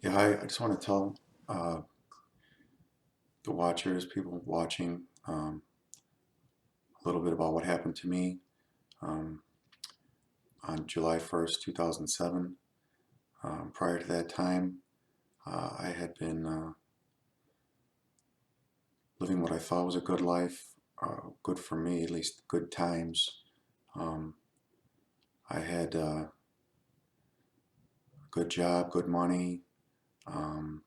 Yeah, I just want to tell uh, the watchers, people watching, a little bit about what happened to me um, on July 1st, 2007. Prior to that time, I had been living what I thought was a good life, good for me, at least good times. Um, I had a good job, good money. Um,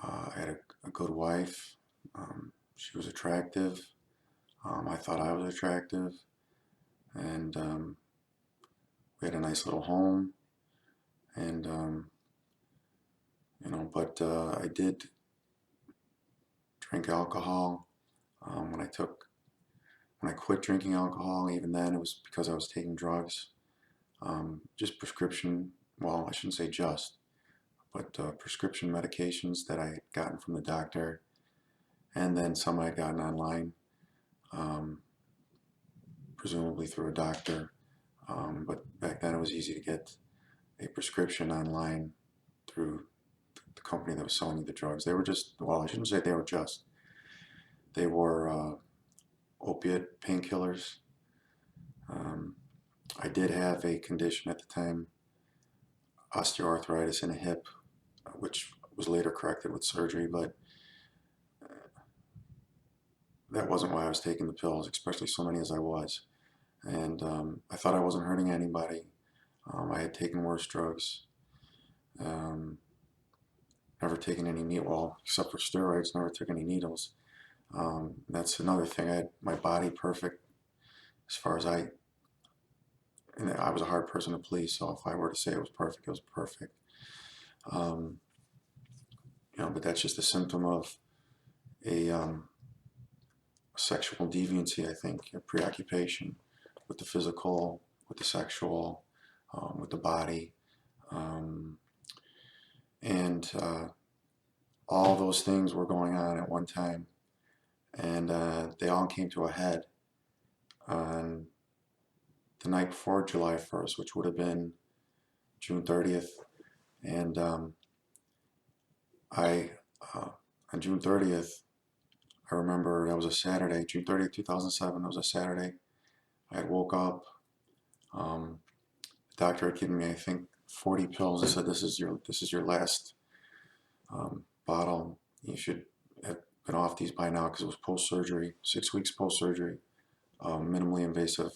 I had a good wife. She was attractive. I thought I was attractive. And we had a nice little home. And, but I did drink alcohol. Um, when I took, when I quit drinking alcohol, even then it was because I was taking drugs. Just prescription, well, I shouldn't say just, but prescription medications that I had gotten from the doctor, and then some I had gotten online, um, presumably through a doctor. But back then it was easy to get a prescription online through the company that was selling you the drugs. They were just, well, I shouldn't say they were just, they were opiate painkillers. Um, I did have a condition at the time, osteoarthritis in a hip, which was later corrected with surgery, but that wasn't why I was taking the pills, especially so many as I was. And I thought I wasn't hurting anybody. I had taken worse drugs. Um, Never taken any needle, well, except for steroids, never took any needles. That's another thing. I had my body perfect as far as and I was a hard person to please, so if I were to say it was perfect, it was perfect. Um, but that's just a symptom of a sexual deviancy, I think, a preoccupation with the physical, with the sexual, with the body. Um, and all those things were going on at one time. And they all came to a head on the night before July 1st, which would have been June 30th. And I, uh, on June 30th, I remember that was a Saturday, June 30th, 2007, that was a Saturday. I had woke up. Um, the doctor had given me, I think, 40 pills and said, this is your last bottle. You should have been off these by now because it was post-surgery, 6 weeks post-surgery, minimally invasive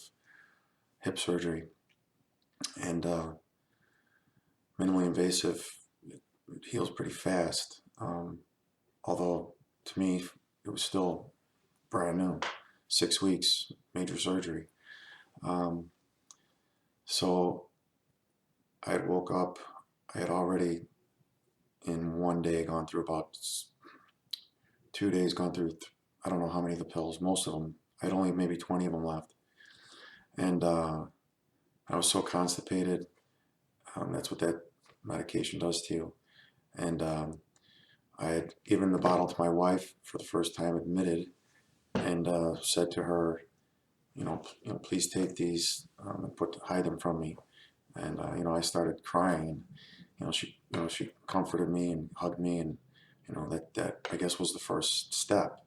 hip surgery. And minimally invasive, it heals pretty fast. Although to me, it was still brand new. 6 weeks, major surgery. Um, so I had woke up. I had already in one day gone through about 2 days, gone through, I don't know how many of the pills, most of them. I had only maybe 20 of them left. And I was so constipated. That's what that medication does to you. And I had given the bottle to my wife for the first time, admitted, and said to her, please take these and hide them from me. And I started crying, and she comforted me and hugged me, and that I guess was the first step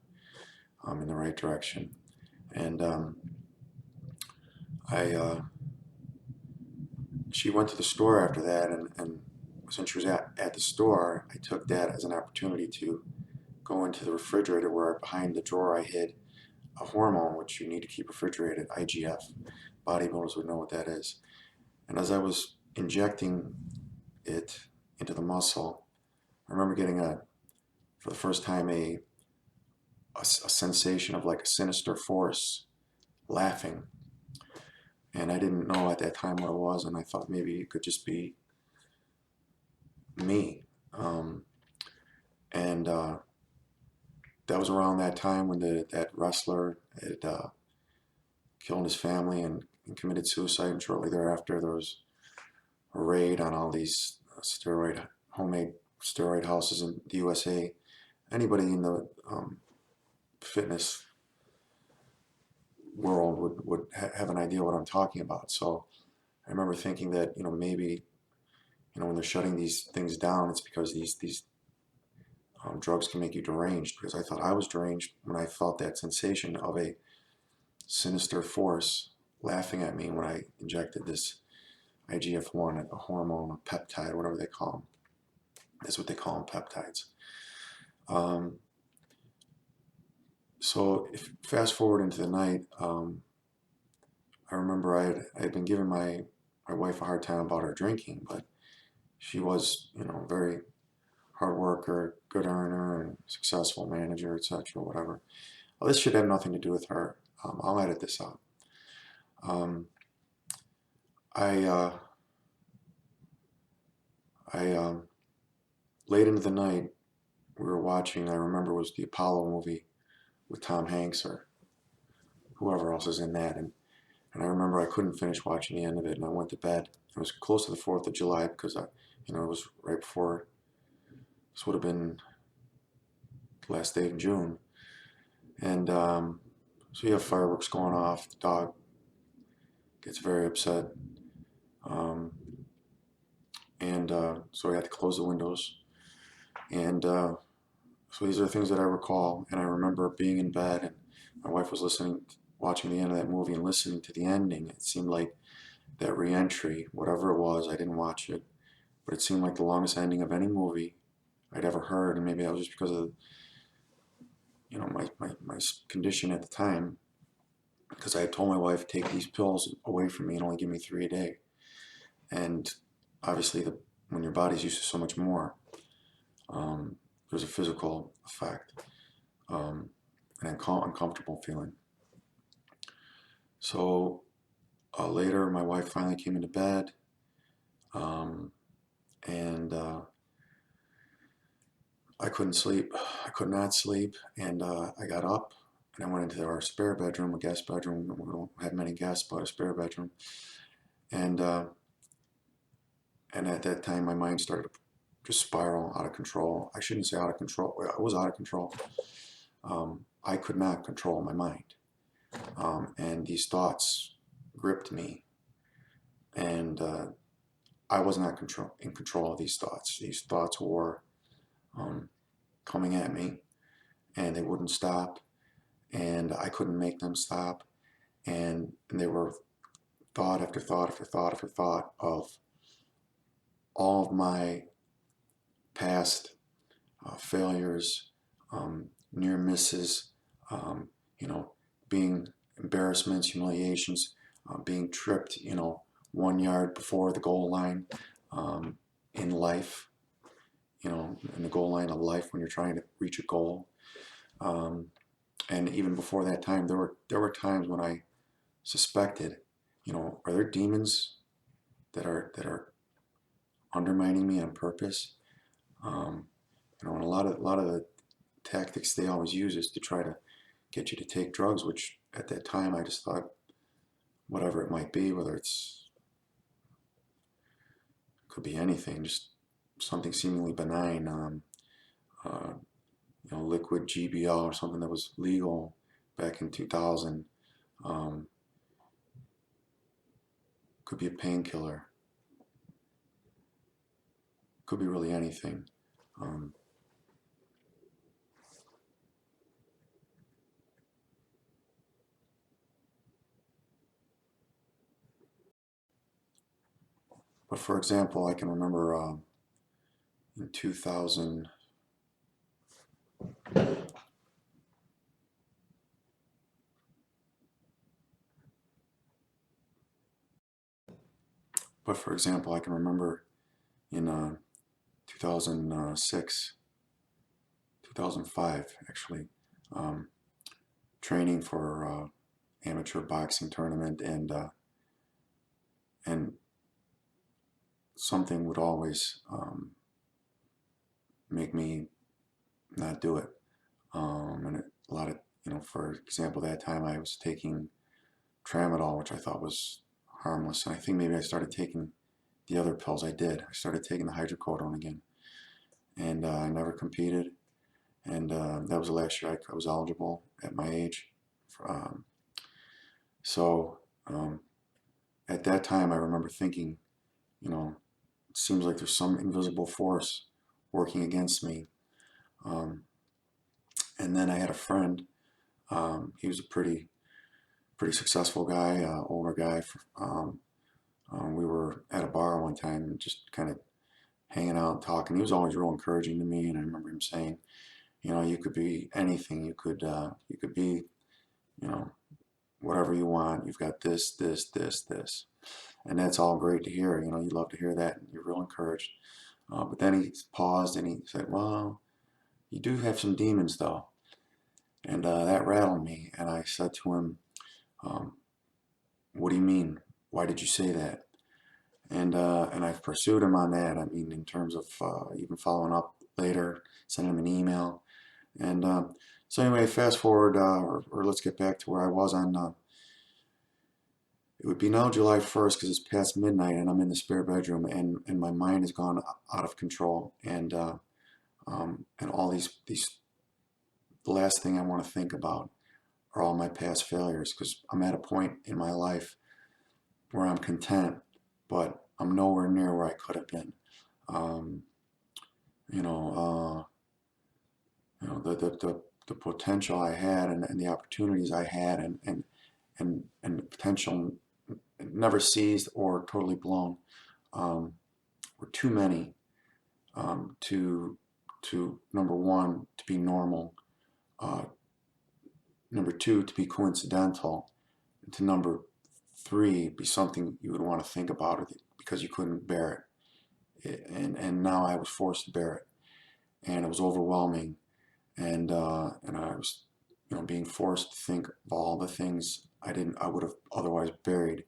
in the right direction. And I she went to the store after that, and since she was at the store, I took that as an opportunity to go into the refrigerator where behind the drawer I hid a hormone which you need to keep refrigerated, IGF. Bodybuilders would know what that is. And as I was injecting it into the muscle, I remember getting for the first time, a sensation of like a sinister force laughing. And I didn't know at that time what it was, and I thought maybe it could just be me. And that was around that time when that wrestler had killed his family and committed suicide, and shortly thereafter there was a raid on all these homemade steroid houses in the USA. Anybody in the fitness world would have an idea what I'm talking about. So I remember thinking that maybe when they're shutting these things down, it's because these drugs can make you deranged. Because I thought I was deranged when I felt that sensation of a sinister force laughing at me when I injected this IGF-1, a hormone, a peptide, whatever they call them. That's what they call them, peptides. Um, so fast forward into the night, I remember I had been giving my wife a hard time about her drinking, but she was, very hard worker, good earner, and successful manager, etc., whatever. Well, this should have nothing to do with her. I'll edit this out. Um, I, uh, I late into the night, we were watching. I remember it was the Apollo movie with Tom Hanks or whoever else is in that, and I remember I couldn't finish watching the end of it, and I went to bed. It was close to the 4th of July because it was right before. This would have been the last day of June, and so you have fireworks going off. The dog gets very upset, um, and so I had to close the windows. And so these are things that I recall, and I remember being in bed, and my wife was watching the end of that movie, and listening to the ending. It seemed like that re-entry, whatever it was, I didn't watch it, but it seemed like the longest ending of any movie I'd ever heard, and maybe that was just because of my condition at the time, because I had told my wife, take these pills away from me and only give me 3 a day. And obviously, when your body's used to so much more, there's a physical effect, an uncomfortable feeling. So later, my wife finally came into bed, and I couldn't sleep. I could not sleep, and I got up and I went into our spare bedroom, a guest bedroom. We don't have many guests, but a spare bedroom. And at that time, my mind started to just spiral out of control. I shouldn't say out of control. It was out of control. I could not control my mind, and these thoughts gripped me, and I was not in control of these thoughts. These thoughts were coming at me, and they wouldn't stop, and I couldn't make them stop, and they were thought after thought after thought after thought of all of my past failures, near misses, um, you know, being embarrassments, humiliations, being tripped, 1 yard before the goal line, in life, in the goal line of life when you're trying to reach a goal. And even before that time, there were times when I suspected, are there demons that are undermining me on purpose? And a lot of the tactics they always use is to try to get you to take drugs, which at that time I just thought, whatever it might be, whether could be anything, just something seemingly benign, uh, liquid GBL or something that was legal back in 2000, could be a painkiller, could be really anything. Um, but for example, I can remember in 2000, but for example, I can remember in 2006, 2005 actually, training for amateur boxing tournament, and something would always make me not do it. And a lot of, for example, that time I was taking tramadol, which I thought was harmless, and I think maybe I started taking the other pills. I did. I started taking the hydrocodone again, and I never competed. And that was the last year I was eligible at my age. Um, so at that time, I remember thinking, you know, it seems like there's some invisible force working against me. Um, and then I had a friend. He was a pretty successful guy, older guy. We were at a bar one time and just kind of hanging out and talking. He was always real encouraging to me, and I remember him saying, you know, you could be anything. You could be, you know, whatever you want. You've got this, this, this, this, and that's all great to hear. You know, you love to hear that, and you're real encouraged. But then he paused and he said, "Well, you do have some demons, though," and that rattled me. And I said to him, um, "What do you mean? Why did you say that?" And I've pursued him on that. I mean, in terms of even following up later, sending him an email, and so anyway, fast forward, or let's get back to where I was on. It would be now July 1st because it's past midnight, and I'm in the spare bedroom, and my mind has gone out of control, and all these the last thing I want to think about are all my past failures because I'm at a point in my life where I'm content, but I'm nowhere near where I could have been. Um, you know, the potential I had and the opportunities I had and the potential never seized or totally blown were too many to number one to be normal, uh, number two to be coincidental, and to number three be something you would want to think about it because you couldn't bear it. And now I was forced to bear it, and it was overwhelming, and I was, you know, being forced to think of all the things I would have otherwise buried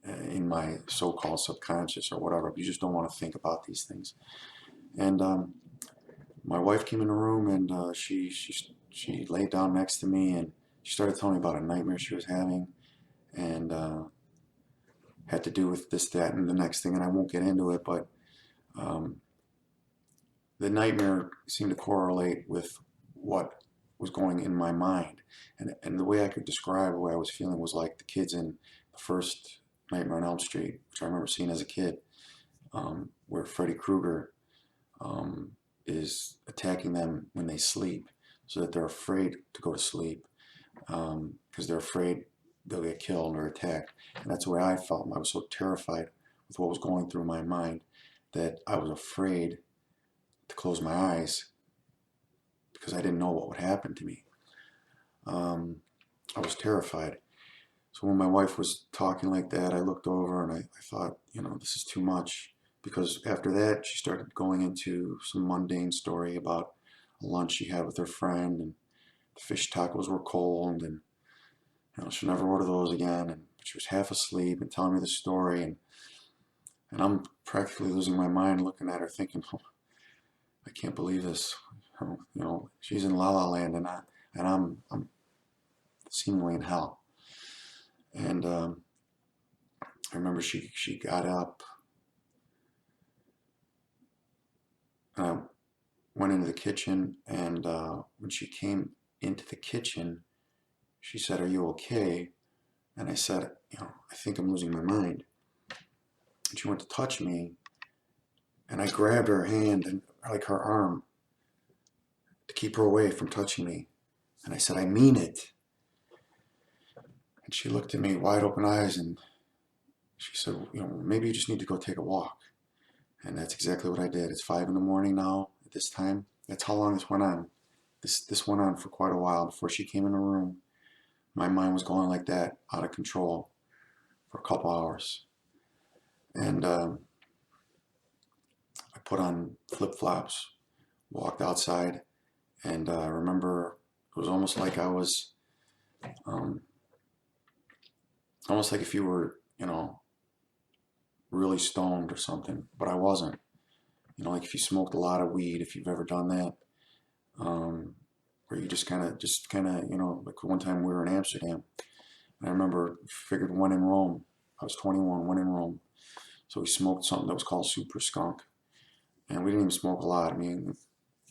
in my so-called subconscious or whatever. You just don't want to think about these things. And my wife came in the room, and she laid down next to me, and she started telling me about a nightmare she was having, and had to do with this, that, and the next thing. And I won't get into it, but um, the nightmare seemed to correlate with what was going in my mind. And the way I could describe the way I was feeling was like the kids in the first Nightmare on Elm Street, which I remember seeing as a kid, where Freddy Krueger is attacking them when they sleep so that they're afraid to go to sleep because they're afraid they'll get killed or attacked. And that's the way I felt. I was so terrified with what was going through my mind that I was afraid to close my eyes because I didn't know what would happen to me. I was terrified. So when my wife was talking like that, I looked over and I thought, you know, this is too much. Because after that, she started going into some mundane story about a lunch she had with her friend, and the fish tacos were cold, and you know, she'll never order those again. And she was half asleep and telling me the story, and I'm practically losing my mind looking at her, thinking, oh, I can't believe this. You know, she's in La La Land, and I'm seemingly in hell. And I remember she got up, and I went into the kitchen, and when she came into the kitchen, she said, "Are you okay?" And I said, "You know, I think I'm losing my mind." And she went to touch me, and I grabbed her hand and like her arm to keep her away from touching me. And I said, "I mean it." And she looked at me, wide open eyes, and she said, "You know, maybe you just need to go take a walk." And that's exactly what I did. It's 5 in the morning now at this time. That's how long this went on. This went on for quite a while before she came in the room. My mind was going like that, out of control, for a couple hours. And I put on flip-flops, walked outside, and I remember it was almost like I was, um, almost like if you were, you know, really stoned or something, but I wasn't. You know, like if you smoked a lot of weed, if you've ever done that, where you just kind of, you know, like one time we were in Amsterdam, and I remember figured when in Rome, I was 21, when in Rome, so we smoked something that was called Super Skunk, and we didn't even smoke a lot. I mean,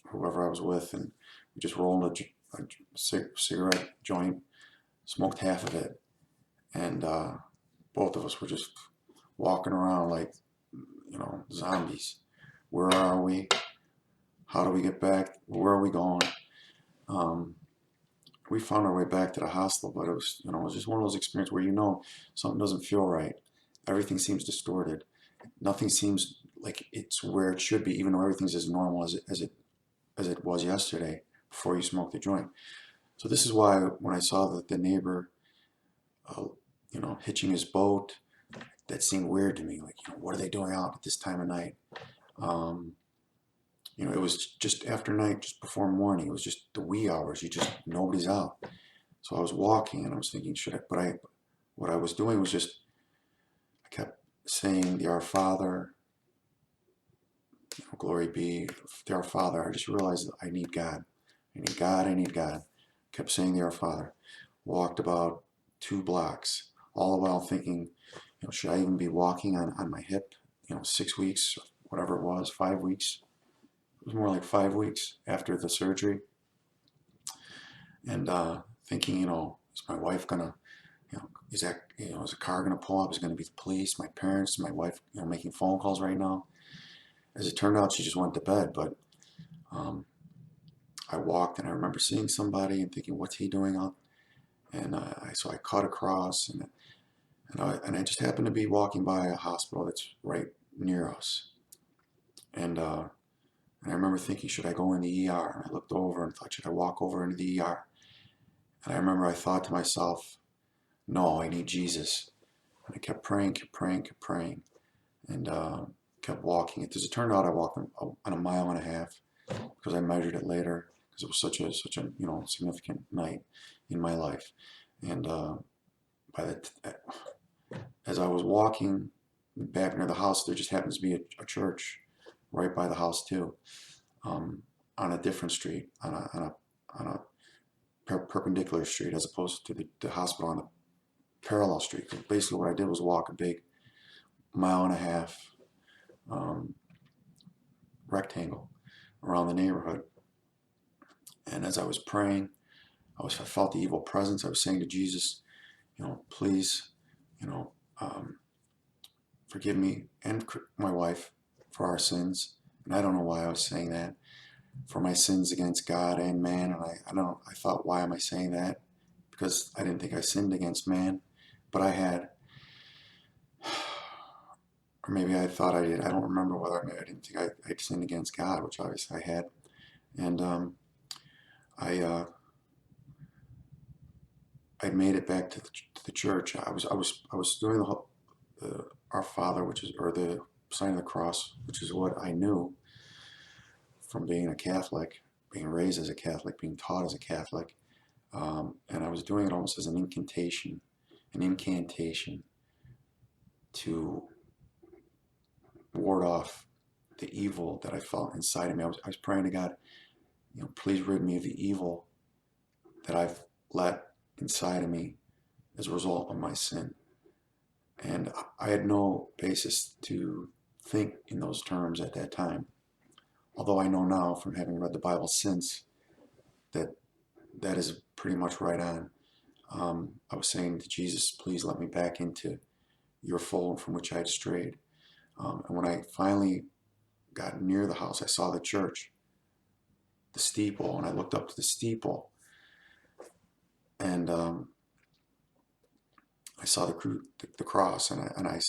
whoever I was with, and we just rolled a cigarette joint, smoked half of it, and both of us were just walking around like, zombies. Where are we? How do we get back? Where are we going? Um, we found our way back to the hostel, but it was just one of those experiences where something doesn't feel right. Everything seems distorted. Nothing seems like it's where it should be, even though everything's as normal as it was yesterday before you smoked the joint. So this is why when I saw the neighbor, uh, hitching his boat, that seemed weird to me. Like, what are they doing out at this time of night? Um, it was just after night, just before morning. It was just the wee hours. Nobody's out. So I was walking and I was thinking, what I was doing was I kept saying the Our Father, glory be to our Father. I just realized that I need God. I need God, I need God. Kept saying the Our Father. Walked about 2 blocks, all the while thinking, should I even be walking on my hip? 6 weeks, whatever it was, 5 weeks. It was more like 5 weeks after the surgery. And thinking, is my wife gonna, is a car gonna pull up? Is it gonna be the police, my parents, my wife, making phone calls right now? As it turned out, she just went to bed. But I walked, and I remember seeing somebody and thinking, what's he doing out? And so I cut across, and I just happened to be walking by a hospital that's right near us. And I remember thinking, should I go in the ER? And I looked over and thought, should I walk over into the ER? And I remember I thought to myself, no, I need Jesus. And I kept praying, and kept walking. As it turned out, I walked on a mile and a half because I measured it later because it was such a significant night in my life. And as I was walking back near the house, there just happens to be a church right by the house too, on a different street, on a perpendicular street, as opposed to the hospital on a parallel street. Basically, what I did was walk a big mile and a half rectangle around the neighborhood. And as I was praying, I felt the evil presence. I was saying to Jesus, please, you know, um, forgive me and my wife for our sins. And I don't know why I was saying that, for my sins against God and man. And I thought, why am I saying that? Because I didn't think I sinned against man, but I had. Or maybe I thought I did. I don't remember whether I didn't think I sinned against God, which obviously I had. And I I made it back to the church. I was doing the Our Father, or the sign of the cross, which is what I knew from being a Catholic, being raised as a Catholic, being taught as a Catholic, and I was doing it almost as an incantation to ward off the evil that I felt inside of me. I was praying to God, please rid me of the evil that I've let inside of me as a result of my sin. And I had no basis to think in those terms at that time. Although I know now, from having read the Bible since, that that is pretty much right on. I was saying to Jesus, please let me back into your fold from which I had strayed. And when I finally got near the house, I saw the church, the steeple, and I looked up to the steeple, and I saw the cross, and I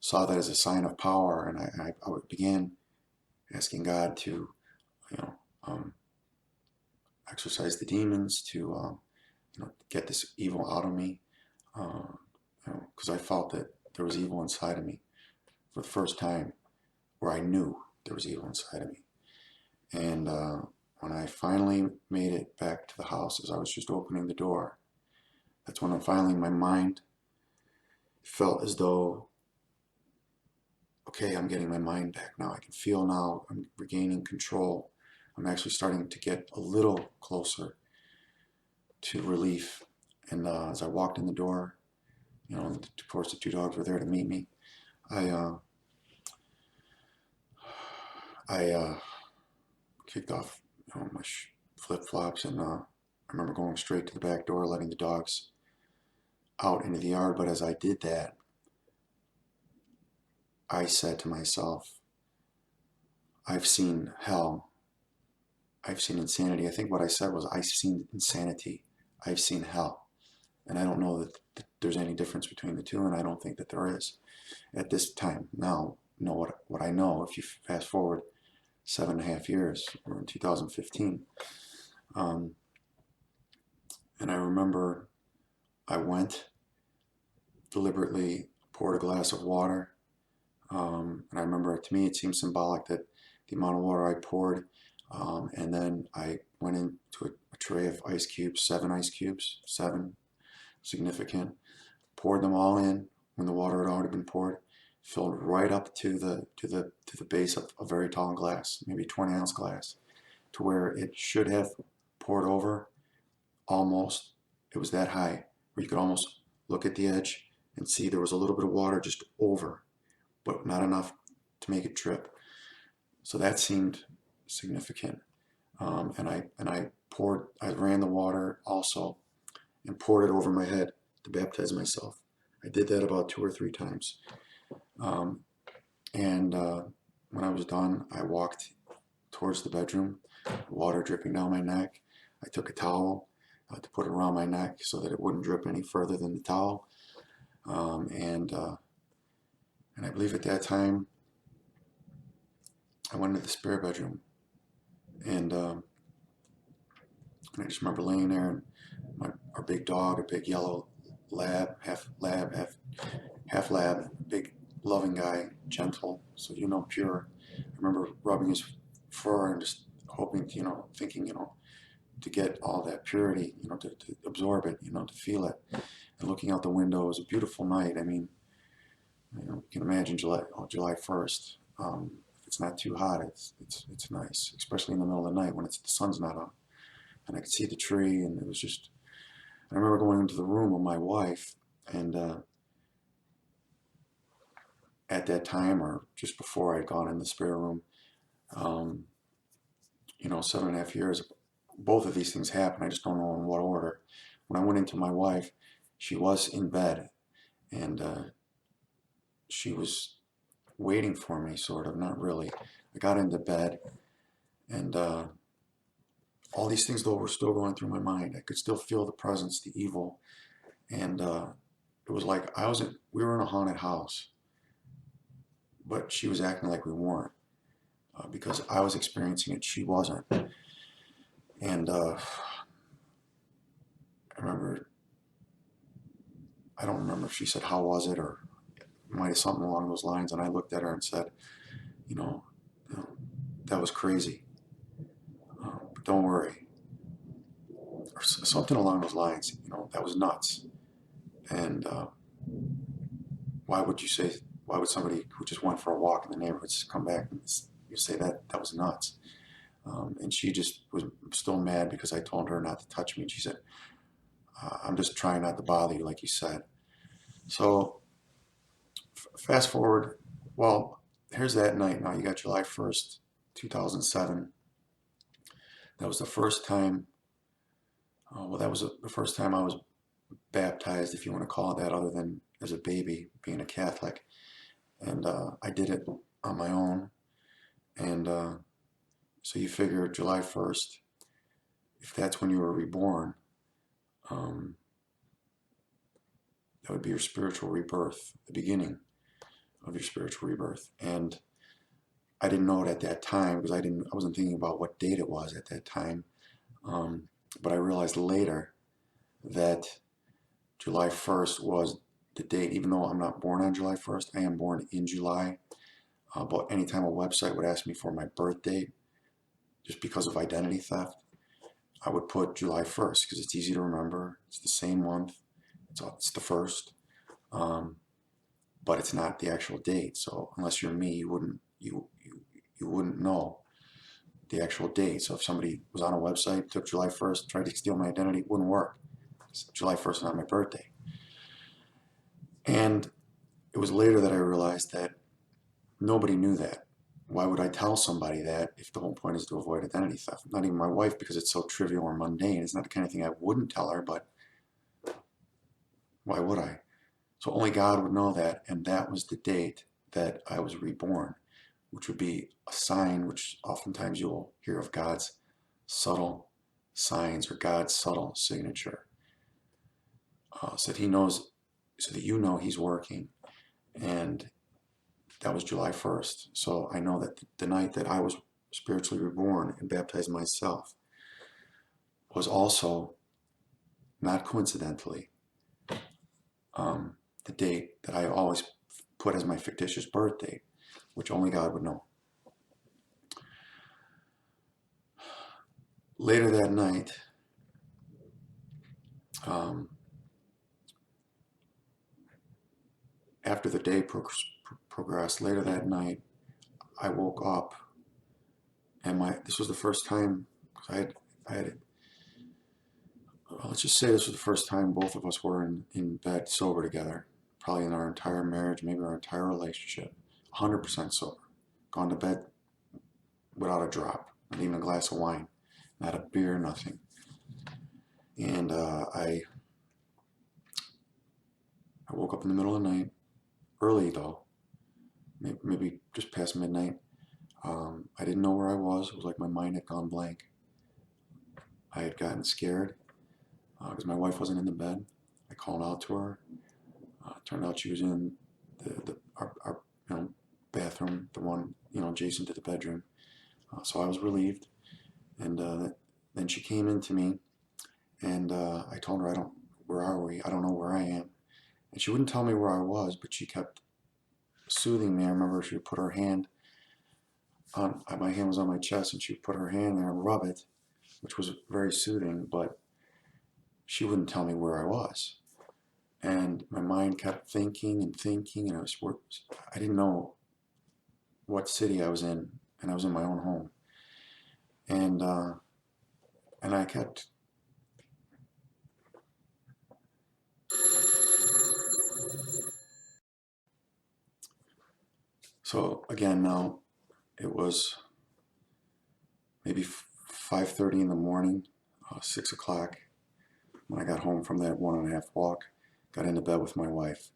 saw that as a sign of power, and I began asking God to, you know, um, exorcise the demons, to get this evil out of me, because I felt that there was evil inside of me for the first time, where I knew there was evil inside of me. And when I finally made it back to the house, as I was just opening the door, that's when finally my mind felt as though, okay, I'm getting my mind back now. I can feel now I'm regaining control. I'm actually starting to get a little closer to relief. And as I walked in the door, of course the 2 dogs were there to meet me. I kicked off my flip-flops, and I remember going straight to the back door, letting the dogs out into the yard. But as I did that, I said to myself, I've seen hell. I've seen insanity. I think what I said was, I've seen insanity. I've seen hell. And I don't know that there's any difference between the two, and I don't think that there is at this time. Now, what I know, if you fast forward 7.5 years, we're in 2015, and I remember I went, deliberately poured a glass of water, and I remember, to me, it seemed symbolic that the amount of water I poured, and then I went into a tray of ice cubes, 7 ice cubes, 7, significant, poured them all in when the water had already been poured, filled right up to the base of a very tall glass, maybe 20-ounce glass, to where it should have poured over almost. It was that high where you could almost look at the edge and see there was a little bit of water just over, but not enough to make it drip. So that seemed significant. And I ran the water also and poured it over my head to baptize myself. I did that about 2 or 3 times. And when I was done, I walked towards the bedroom, water dripping down my neck. I took a towel to put it around my neck so that it wouldn't drip any further than the towel. And I believe at that time, I went into the spare bedroom, and I just remember laying there, and our big dog, a big yellow half lab, big loving guy, gentle, so pure. I remember rubbing his fur and just hoping, thinking, to get all that purity, to absorb it, to feel it. And looking out the window, it was a beautiful night. I mean, you can imagine July 1st. If it's not too hot, it's nice, especially in the middle of the night when the sun's not up. And I could see the tree, and it was just. I remember going into the room with my wife, and at that time, or just before I'd gone in the spare room, 7.5 years, both of these things happened. I just don't know in what order. When I went into my wife, she was in bed, and she was waiting for me, sort of, not really. I got into bed, and all these things, though, were still going through my mind. I could still feel the presence, the evil, and it was like we were in a haunted house, but she was acting like we weren't, because I was experiencing it, she wasn't. And I don't remember if she said, "How was it?" or might have something along those lines, and I looked at her and said, you know, that was crazy, but don't worry, or something along those lines, that was nuts. And why would somebody who just went for a walk in the neighborhoods come back and say that was nuts? And she just was still mad because I told her not to touch me. And she said, I'm just trying not to bother you, like you said. So fast forward, well, here's that night. Now you got July 1st, 2007. That was the first time, that was the first time I was baptized, if you want to call it that, other than as a baby, being a Catholic. And I did it on my own. And so you figure July 1st, if that's when you were reborn, that would be your spiritual rebirth, the beginning of your spiritual rebirth. And I didn't know it at that time because I wasn't thinking about what date it was at that time. But I realized later that July 1st was the date, even though I'm not born on July 1st, I am born in July. But anytime a website would ask me for my birth date, just because of identity theft, I would put July 1st because it's easy to remember. It's the same month. It's the first, but it's not the actual date. So unless you're me, you wouldn't know the actual date. So if somebody was on a website, took July 1st, tried to steal my identity, it wouldn't work. It's July 1st is not my birthday. And it was later that I realized that nobody knew that. Why would I tell somebody that if the whole point is to avoid identity theft? Not even my wife, because it's so trivial or mundane. It's not the kind of thing I wouldn't tell her, but why would I? So only God would know that, and that was the date that I was reborn, which would be a sign, which oftentimes you'll hear of God's subtle signs or God's subtle signature. So that he knows, so that you know he's working. And that was July 1st. So I know that the night that I was spiritually reborn and baptized myself was also, not coincidentally, the date that I always put as my fictitious birth date, which only God would know. Later that night, after the day progressed, later that night, I woke up, and this was the first time, because let's just say this was the first time both of us were in bed sober together, probably in our entire marriage, maybe our entire relationship, 100% sober, gone to bed without a drop, not even a glass of wine, not a beer, nothing. And I woke up in the middle of the night, early though, maybe just past midnight. I didn't know where I was. It was like my mind had gone blank. I had gotten scared because my wife wasn't in the bed. I called out to her. Turned out she was in our bathroom, the one adjacent to the bedroom. So I was relieved, and then she came into me, and I told her, where are we? I don't know where I am. And she wouldn't tell me where I was, but she kept soothing me. I remember she would put her hand on, my hand was on my chest, and she would put her hand there and rub it, which was very soothing, but she wouldn't tell me where I was. And my mind kept thinking and thinking, and I didn't know what city I was in, and I was in my own home. And I kept so again now it was maybe 5:30 in the morning, 6 o'clock when I got home from that 1.5 walk, got into bed with my wife.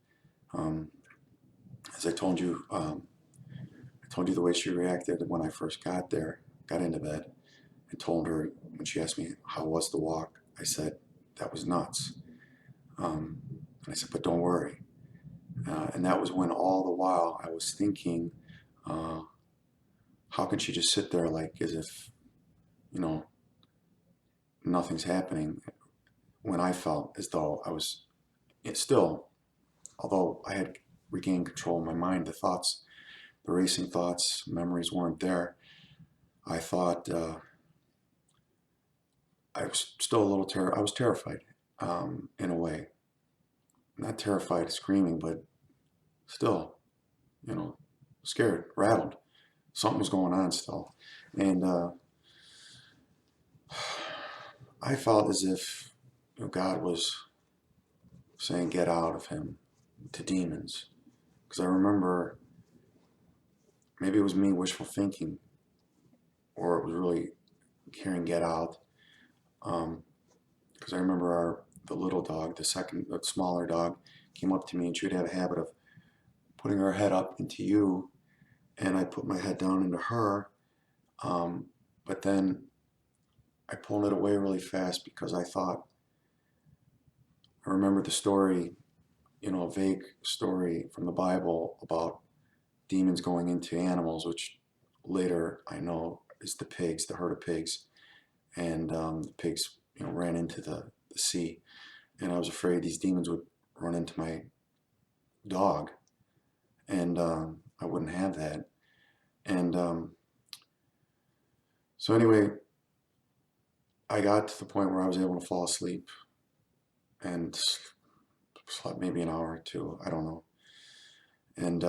As I told you the way she reacted when I first got into bed, and told her when she asked me how was the walk, I said that was nuts. And I said, but don't worry. And that was when all the while I was thinking, how can she just sit there like as if, nothing's happening, when I felt as though I was still, although I had regained control of my mind, the racing thoughts, memories weren't there. I thought I was still a little I was terrified in a way. Not terrified, screaming, but still, scared, rattled. Something was going on still. And I felt as if God was saying, get out of him, to demons. Because I remember, maybe it was me wishful thinking, or it was really hearing get out. Because I remember the little dog, the smaller dog, came up to me, and she would have a habit of putting her head up into you, and I put my head down into her, but then I pulled it away really fast because I remembered the story, a vague story from the Bible about demons going into animals, which later I know is the herd of pigs, and the pigs, ran into the sea, and I was afraid these demons would run into my dog, and I wouldn't have that. And so anyway, I got to the point where I was able to fall asleep and slept maybe an hour or two, I don't know. And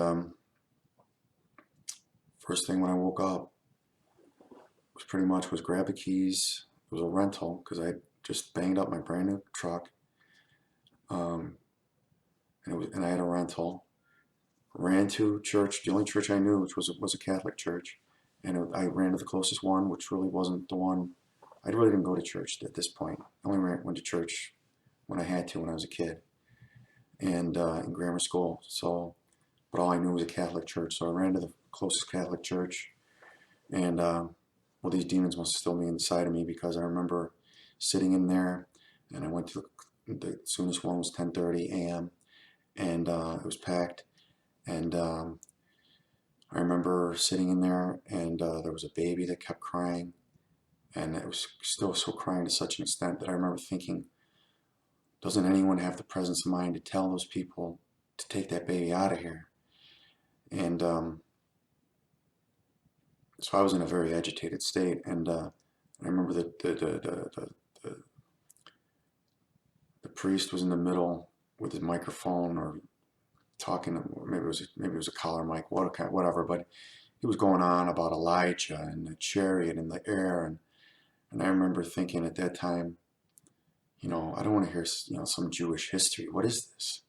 first thing when I woke up was grab the keys. It was a rental because I just banged up my brand new truck, and I had a rental. Ran to church, the only church I knew, which was a Catholic church, and I ran to the closest one, which really wasn't the one. I really didn't go to church at this point. I only went to church when I had to, when I was a kid, and in grammar school. So, but all I knew was a Catholic church. So I ran to the closest Catholic church, and well, these demons must still be inside of me, because I remember sitting in there, and I went to the soonest one was 10:30 a.m. and it was packed, and I remember sitting in there, and there was a baby that kept crying, and it was still so crying to such an extent that I remember thinking, doesn't anyone have the presence of mind to tell those people to take that baby out of here? And so I was in a very agitated state, and I remember that the priest was in the middle with his microphone, or talking, or maybe it was a collar mic, whatever, but he was going on about Elijah and the chariot in the air, and I remember thinking at that time, I don't want to hear some Jewish history. What is this?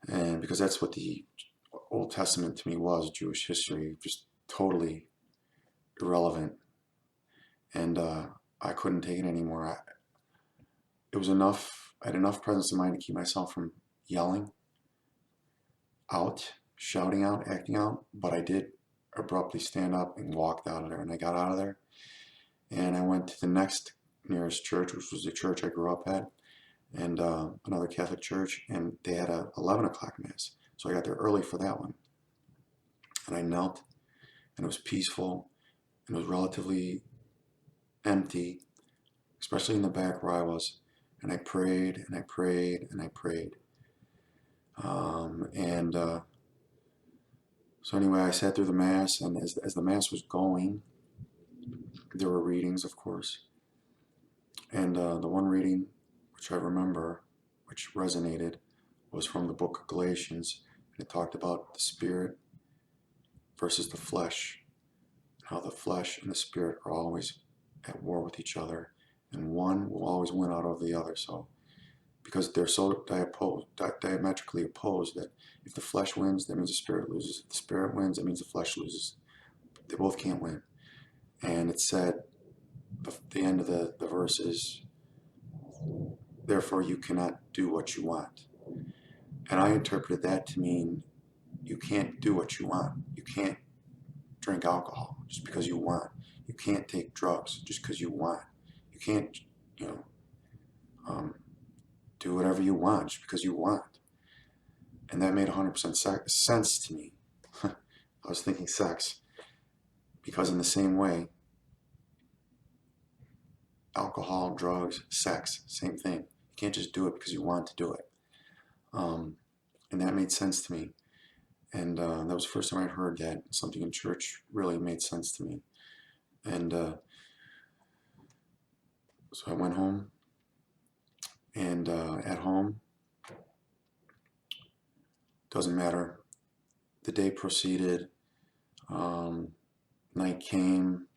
And because that's what the Old Testament to me was, Jewish history, just totally irrelevant, and I couldn't take it anymore. It was enough. I had enough presence of mind to keep myself from yelling out, shouting out, acting out, but I did abruptly stand up and walked out of there. And I got out of there, and I went to the next nearest church, which was the church I grew up at, and another Catholic church, and they had a 11 o'clock mass. So I got there early for that one, and I knelt, and it was peaceful, and it was relatively empty, especially in the back where I was. And I prayed, and I prayed, and I prayed. And so anyway, I sat through the mass, and as the mass was going, there were readings, of course. And the one reading which I remember, which resonated, was from the book of Galatians. And it talked about the spirit versus the flesh, how the flesh and the spirit are always at war with each other, and one will always win out of the other. So, because they're so diametrically opposed, that if the flesh wins, that means the spirit loses. If the spirit wins, that means the flesh loses. They both can't win. And it said, the end of the verse is, therefore you cannot do what you want. And I interpreted that to mean you can't do what you want. You can't drink alcohol just because you want. You can't take drugs just because you want. You can't, do whatever you want just because you want. And that made 100% sense to me. I was thinking sex, because in the same way, alcohol, drugs, sex, same thing. You can't just do it because you want to do it. And that made sense to me. And that was the first time I'd heard that something in church really made sense to me. And so I went home, and at home, doesn't matter. The day proceeded, night came,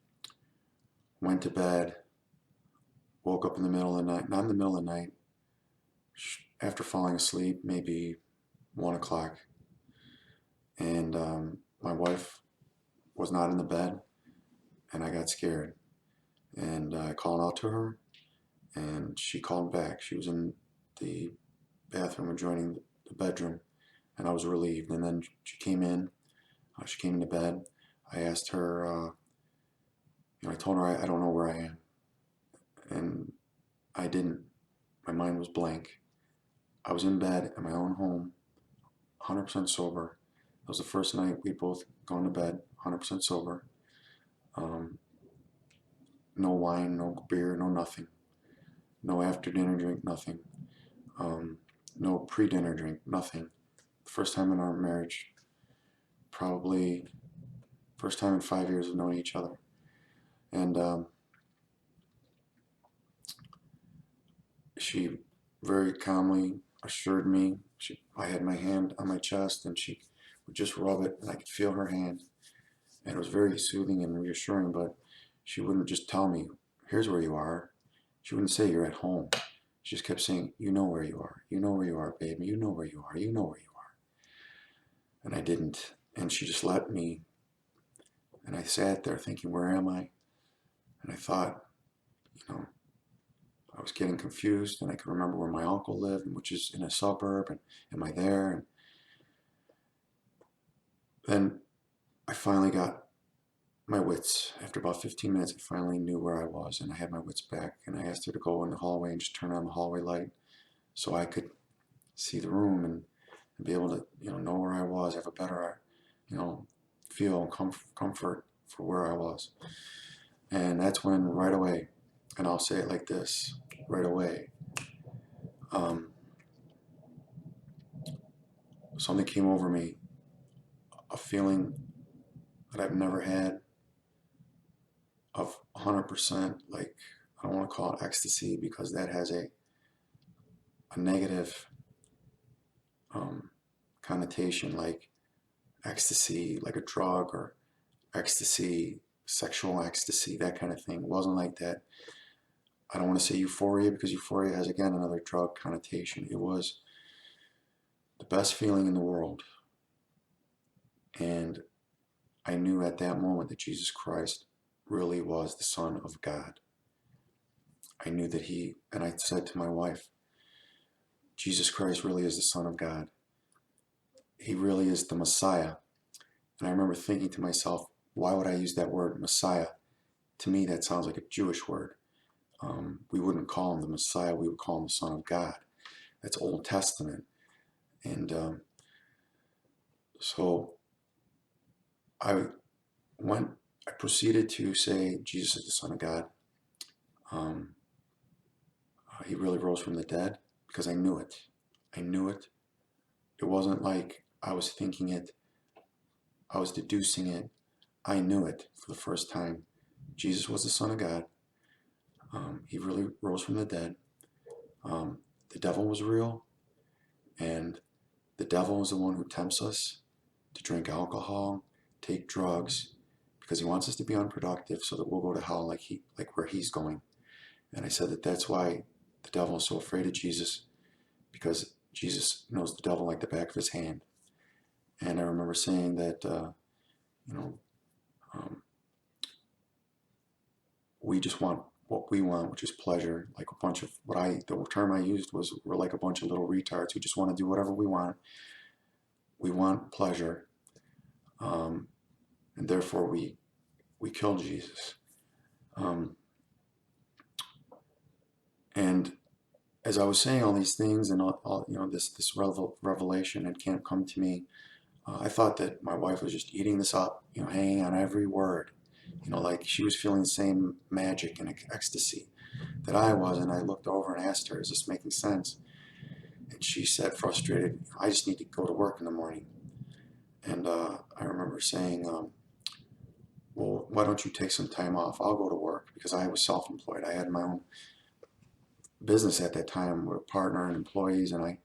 went to bed, woke up in the middle of the night, not in the middle of the night, after falling asleep, maybe 1 o'clock. And my wife was not in the bed, and I got scared. And I called out to her, and she called back. She was in the bathroom adjoining the bedroom, and I was relieved. And then she came in. She came into bed. I asked her, I told her I don't know where I am. And I didn't. My mind was blank. I was in bed in my own home, 100% sober. That was the first night we'd both gone to bed, 100% sober. No wine, no beer, no nothing. No after dinner drink, nothing. No pre-dinner drink, nothing. First time in our marriage, probably first time in 5 years of knowing each other. And she very calmly assured me, I had my hand on my chest, and she would just rub it, and I could feel her hand. And it was very soothing and reassuring, but she wouldn't just tell me, here's where you are. She wouldn't say, you're at home. She just kept saying, you know where you are. You know where you are, baby. You know where you are. You know where you are. And I didn't. And she just let me. And I sat there thinking, where am I? And I thought, I was getting confused, and I could remember where my uncle lived, which is in a suburb, and am I there? Then I finally got my wits. After about 15 minutes, I finally knew where I was, and I had my wits back. And I asked her to go in the hallway and just turn on the hallway light so I could see the room and be able to, know where I was, have a better, you know, feel and comfort for where I was. And that's when, right away, and I'll say it like this, right away, um, something came over me, a feeling that I've never had of 100%, like, I don't want to call it ecstasy because that has a negative um, connotation, like ecstasy, like a drug, or ecstasy, sexual ecstasy, that kind of thing. It wasn't like that. I don't want to say euphoria because euphoria has, again, another drug connotation. It was the best feeling in the world. And I knew at that moment that Jesus Christ really was the Son of God. I knew that and I said to my wife, Jesus Christ really is the Son of God. He really is the Messiah. And I remember thinking to myself, why would I use that word Messiah? To me, that sounds like a Jewish word. We wouldn't call him the Messiah, we would call him the Son of God. That's Old Testament. And so I I proceeded to say Jesus is the Son of God. Um, he really rose from the dead because I knew it. I knew it. It wasn't like I was thinking it, I was deducing it. I knew it for the first time. Jesus was the Son of God. He really rose from the dead. The devil was real, and the devil is the one who tempts us to drink alcohol, take drugs, because he wants us to be unproductive so that we'll go to hell like where he's going. And I said that's why the devil is so afraid of Jesus, because Jesus knows the devil like the back of his hand. And I remember saying that, um, we just want what we want, which is pleasure. Like a bunch of the term I used was, we're like a bunch of little retards who just want to do whatever we want. We want pleasure, and therefore we kill Jesus. And as I was saying all these things, and all this revelation had can't come to me, I thought that my wife was just eating this up, hanging on every word, like she was feeling the same magic and ecstasy that I was. And I looked over and asked her, "Is this making sense?" And she said, frustrated, "I just need to go to work in the morning." And I remember saying, "Well, why don't you take some time off? I'll go to work," because I was self-employed. I had my own business at that time with a partner and employees, and I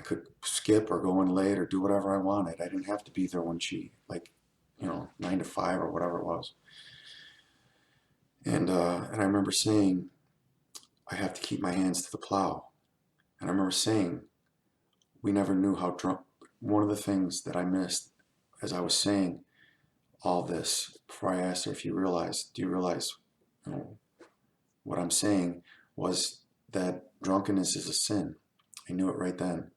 could skip or go in late or do whatever I wanted. I didn't have to be there when she, 9 to 5 or whatever it was. And I remember saying, I have to keep my hands to the plow. And I remember saying, we never knew how drunk. One of the things that I missed as I was saying all this, before I asked her if do you realize, what I'm saying, was that drunkenness is a sin. I knew it right then.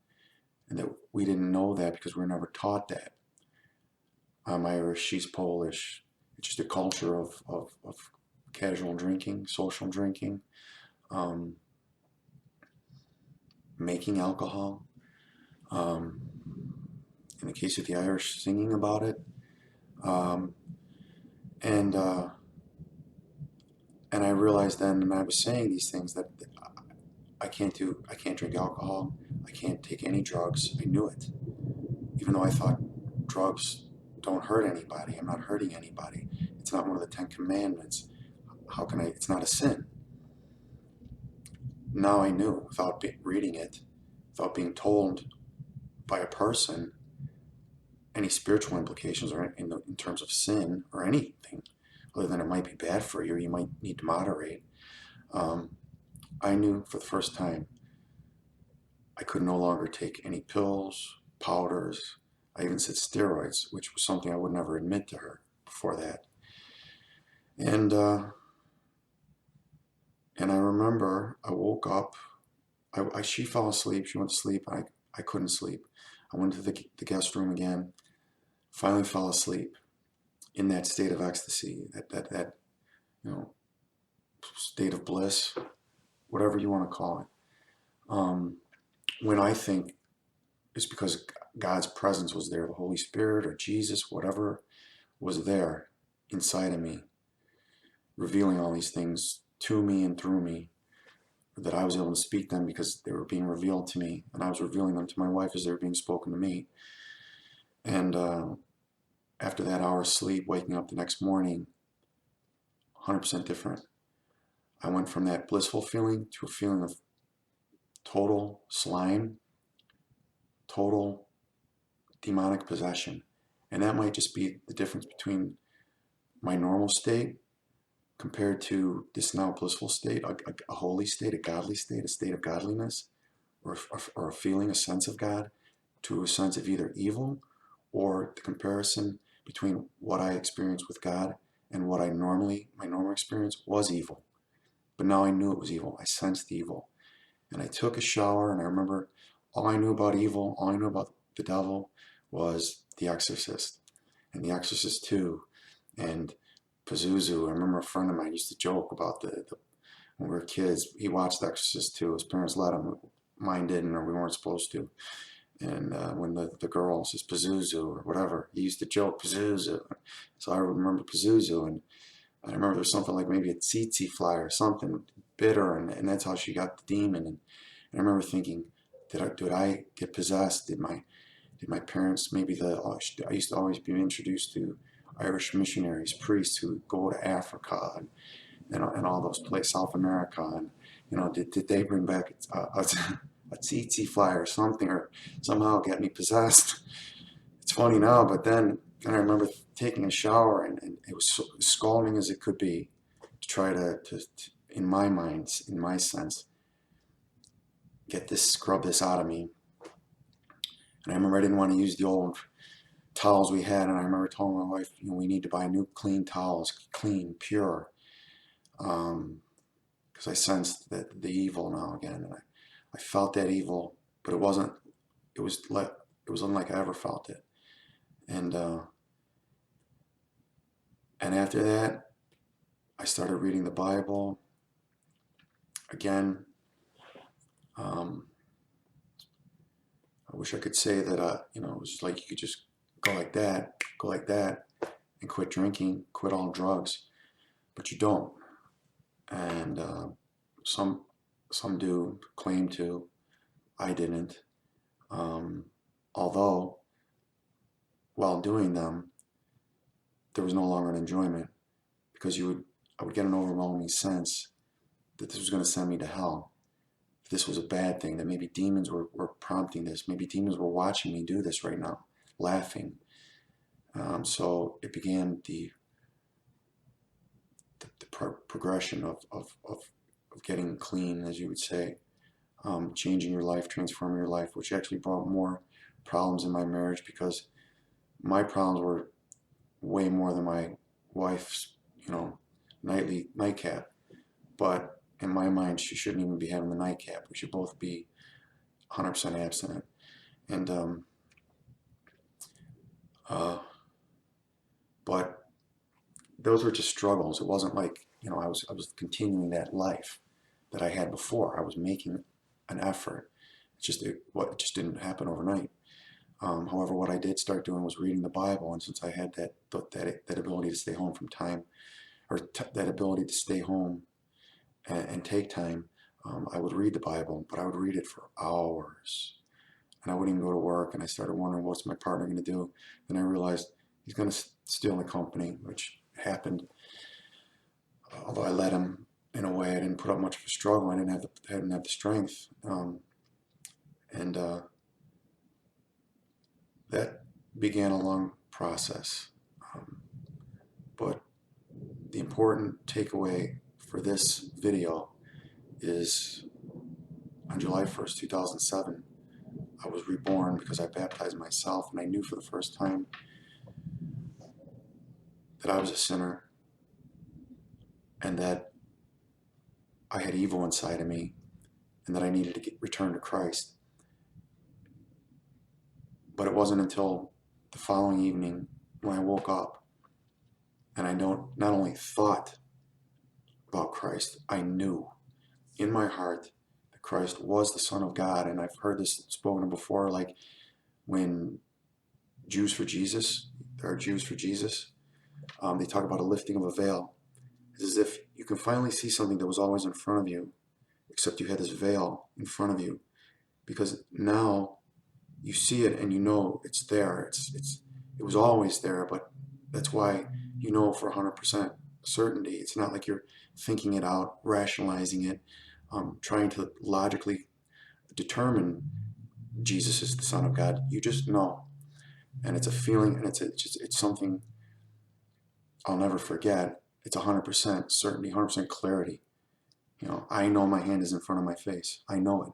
And that we didn't know that because we were never taught that. I'm Irish, she's Polish. It's just a culture of casual drinking, social drinking, making alcohol. In the case of the Irish, singing about it. And I realized then, and I was saying these things, that I can't drink alcohol, I can't take any drugs. I knew it. Even though I thought drugs don't hurt anybody, I'm not hurting anybody. It's not one of the 10 Commandments. How can it's not a sin. Now I knew, without reading it, without being told by a person, any spiritual implications or in terms of sin or anything, other than it might be bad for you, or you might need to moderate. I knew for the first time I could no longer take any pills, powders. I even said steroids, which was something I would never admit to her before that. And I remember I woke up. She fell asleep. She went to sleep. I couldn't sleep. I went to the guest room again, finally fell asleep in that state of ecstasy, that state of bliss, whatever you want to call it. When I think it's because God's presence was there, the Holy Spirit or Jesus, whatever was there inside of me, revealing all these things to me and through me, that I was able to speak them because they were being revealed to me, and I was revealing them to my wife as they were being spoken to me. And after that hour of sleep, waking up the next morning, 100% different. I went from that blissful feeling to a feeling of total slime, total demonic possession. And that might just be the difference between my normal state compared to this now blissful state, a holy state, a godly state, a state of godliness, or a feeling, a sense of God, to a sense of either evil, or the comparison between what I experienced with God and what my normal experience was evil. But now I knew it was evil. I sensed the evil. And I took a shower, and I remember all I knew about evil, all I knew about the devil was The Exorcist and The Exorcist 2 and Pazuzu. I remember a friend of mine used to joke about when we were kids, he watched The Exorcist 2. His parents let him. Mine didn't, or we weren't supposed to. And when the girl says Pazuzu or whatever, he used to joke Pazuzu. So I remember Pazuzu, and I remember there was something like maybe a tsetse fly or something bitter, and that's how she got the demon. And I remember thinking, did I get possessed? Did my parents, maybe I used to always be introduced to Irish missionaries, priests who go to Africa and all those places, South America, and did they bring back a tsetse fly or something, or somehow get me possessed? It's funny now, but then I remember taking a shower, and it was so scalding as it could be to try to in my mind, in my sense, scrub this out of me. And I remember I didn't want to use the old towels we had, and I remember telling my wife, we need to buy new clean towels, clean, pure, because I sensed the evil now again, and I felt that evil, but it wasn't. It was unlike I ever felt it, and after that, I started reading the Bible again. I wish I could say that it was like you could just go like that, and quit drinking, quit all drugs, but you don't. And some do claim to. I didn't. Although while doing them, there was no longer an enjoyment, because I would get an overwhelming sense that this was going to send me to hell. This was a bad thing, that maybe demons were prompting this. Maybe demons were watching me do this right now, laughing. So it began the progression of getting clean, as you would say, changing your life, transforming your life, which actually brought more problems in my marriage, because my problems were way more than my wife's, nightly nightcap. But in my mind, she shouldn't even be having the nightcap. We should both be 100% abstinent. And but those were just struggles. It wasn't like I was continuing that life that I had before. I was making an effort. It just didn't happen overnight. However, what I did start doing was reading the Bible, and since I had that ability to stay home from time, or that ability to stay home and take time, I would read the Bible, but I would read it for hours, and I wouldn't even go to work. And I started wondering, what's my partner going to do? Then I realized he's going to steal the company, which happened. Although I let him, in a way, I didn't put up much of a struggle. I didn't have the strength, and that began a long process. But the important takeaway for this video is, on July 1st, 2007, I was reborn because I baptized myself, and I knew for the first time that I was a sinner, and that I had evil inside of me, and that I needed to return to Christ. But it wasn't until the following evening when I woke up, and I not only thought about Christ, I knew in my heart that Christ was the Son of God. And I've heard this spoken before, like when Jews for Jesus, there are Jews for Jesus, they talk about a lifting of a veil. It's as if you can finally see something that was always in front of you, except you had this veil in front of you, because now you see it and you know it's there. It was always there, but that's why you know for 100% certainty. It's not like you're thinking it out, rationalizing it, trying to logically determine Jesus is the Son of God. You just know, and it's a feeling, and it's something I'll never forget. It's 100% certainty, 100% clarity. I know my hand is in front of my face. I know it.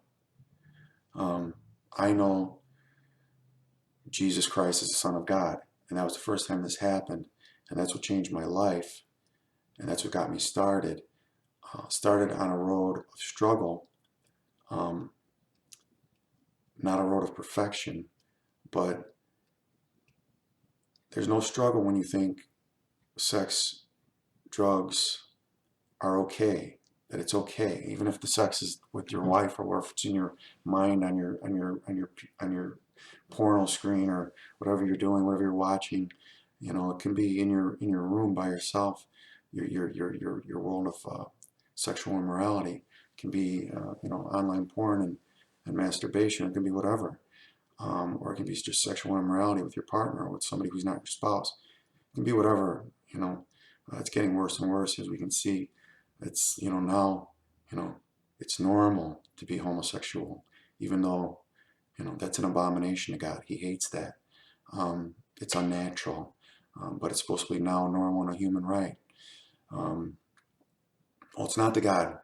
I know Jesus Christ is the Son of God. And that was the first time this happened. And that's what changed my life. And that's what got me started. Started on a road of struggle, not a road of perfection. But there's no struggle when you think sex, drugs are okay. That it's okay, even if the sex is with your wife, or if it's in your mind on your porno screen, or whatever you're doing, whatever you're watching. It can be in your room by yourself. Your world of sexual immorality can be online porn and masturbation. It can be whatever, or it can be just sexual immorality with your partner, or with somebody who's not your spouse. It can be whatever. It's getting worse and worse, as we can see. It's now it's normal to be homosexual, even though that's an abomination to God. He hates that. It's unnatural, but it's supposed to be now normal and a human right. Well, it's not to God,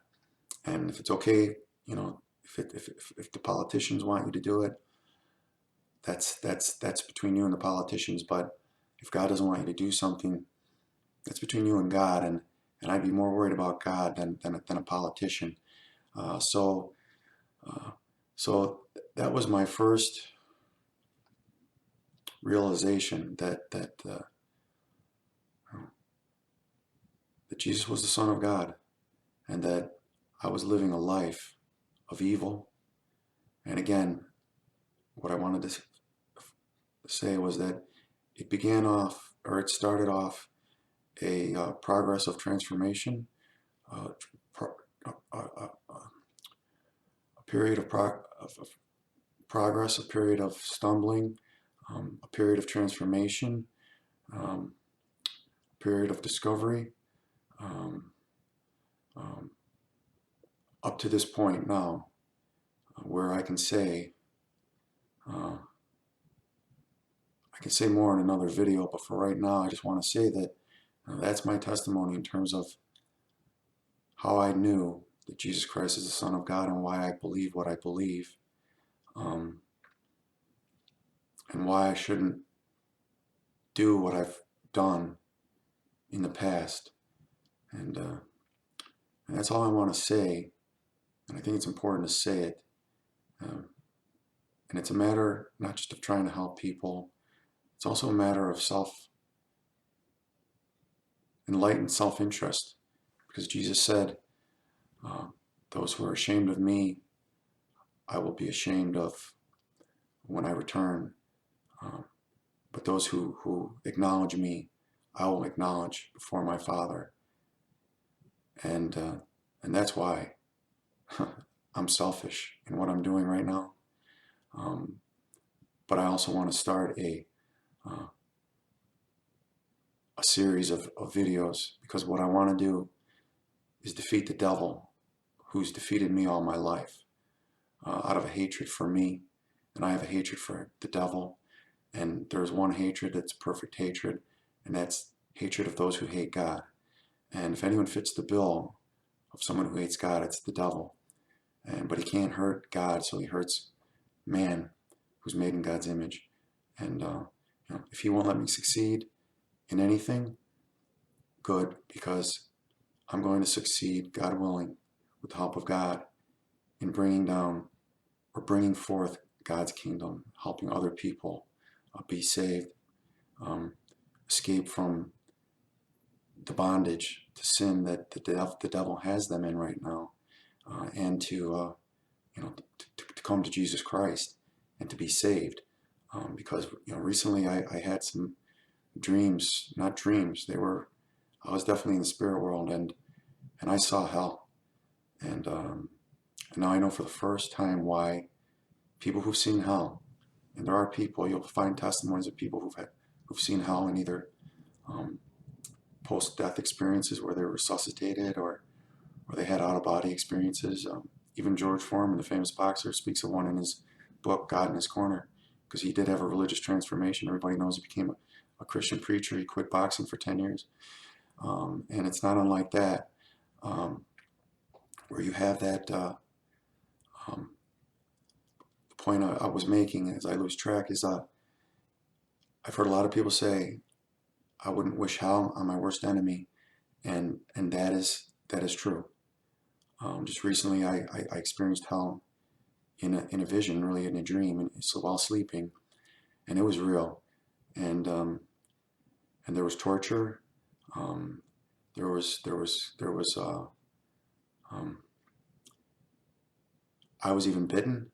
and if it's okay, if the politicians want you to do it, that's between you and the politicians. But if God doesn't want you to do something, that's between you and God, and I'd be more worried about God than a politician. So that was my first realization that Jesus was the Son of God, and that I was living a life of evil. And again, what I wanted to say was that it started off a progress of transformation, uh, pro, a period of progress, a period of stumbling, a period of transformation, a period of discovery, um, um, up to this point now, where I can say more in another video, but for right now, I just want to say that that's my testimony in terms of how I knew that Jesus Christ is the Son of God, and why I believe what I believe, and why I shouldn't do what I've done in the past. And that's all I want to say, and I think it's important to say it. And it's a matter not just of trying to help people, it's also a matter of enlightened self-interest, because Jesus said, those who are ashamed of me, I will be ashamed of when I return. But those who acknowledge me, I will acknowledge before my Father. And that's why I'm selfish in what I'm doing right now. But I also want to start a series of videos, because what I want to do is defeat the devil, who's defeated me all my life, out of a hatred for me. And I have a hatred for the devil. And there's one hatred that's perfect hatred, and that's hatred of those who hate God. And if anyone fits the bill of someone who hates God, it's the devil. But he can't hurt God, so he hurts man, who's made in God's image. And if he won't let me succeed in anything, good, because I'm going to succeed, God willing, with the help of God, in bringing down or bringing forth God's kingdom, helping other people be saved, escape from the bondage to sin that the devil has them in right now, and to to come to Jesus Christ and to be saved. Because recently I had some dreams, not dreams. I was definitely in the spirit world, and I saw hell, and now I know for the first time why people who've seen hell, and there are people, you'll find testimonies of people who've seen hell in either um, post-death experiences where they were resuscitated, or they had out-of-body experiences. Even George Foreman, the famous boxer, speaks of one in his book, God in His Corner, because he did have a religious transformation. Everybody knows he became a Christian preacher. He quit boxing for 10 years. And it's not unlike that, where you have that the point I was making as I lose track is I've heard a lot of people say, I wouldn't wish hell on my worst enemy, and that is true. Just recently, I experienced hell in a vision, really in a dream, and so while sleeping, and it was real, and there was torture, um, there was I was even bitten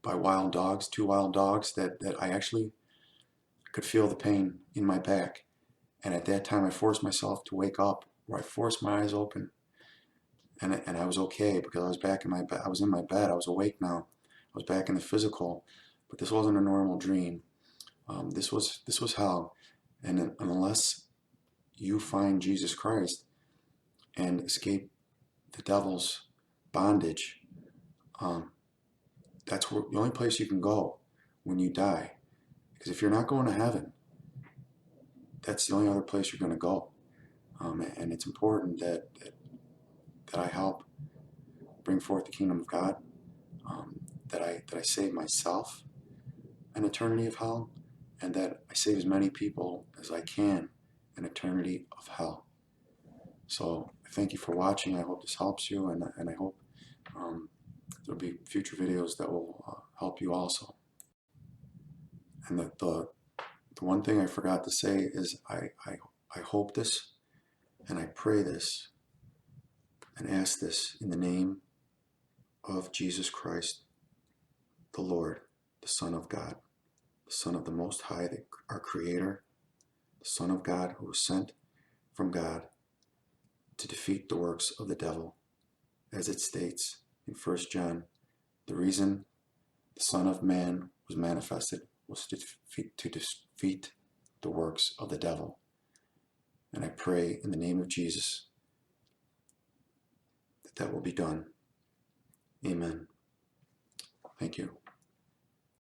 by wild dogs, two wild dogs that I actually could feel the pain in my back, and at that time I forced myself to wake up, or I forced my eyes open, and I was okay because I was back in my bed. I was in my bed. I was awake now. I was back in the physical, but this wasn't a normal dream. This was hell, and unless you find Jesus Christ and escape the devil's bondage, um, that's the only place you can go when you die. Because if you're not going to heaven, that's the only other place you're going to go. And it's important that I help bring forth the kingdom of God. That I save myself an eternity of hell, and that I save as many people as I can an eternity of hell. So thank you for watching. I hope this helps you, and I hope there'll be future videos that will help you also. And the one thing I forgot to say is I hope this, and I pray this, and ask this in the name of Jesus Christ, the Lord, the Son of God, the Son of the Most High, our Creator, the Son of God who was sent from God to defeat the works of the devil, as it states in 1 John. The reason the Son of Man was manifested was to defeat the works of the devil. And I pray in the name of Jesus that will be done. Amen. Thank you.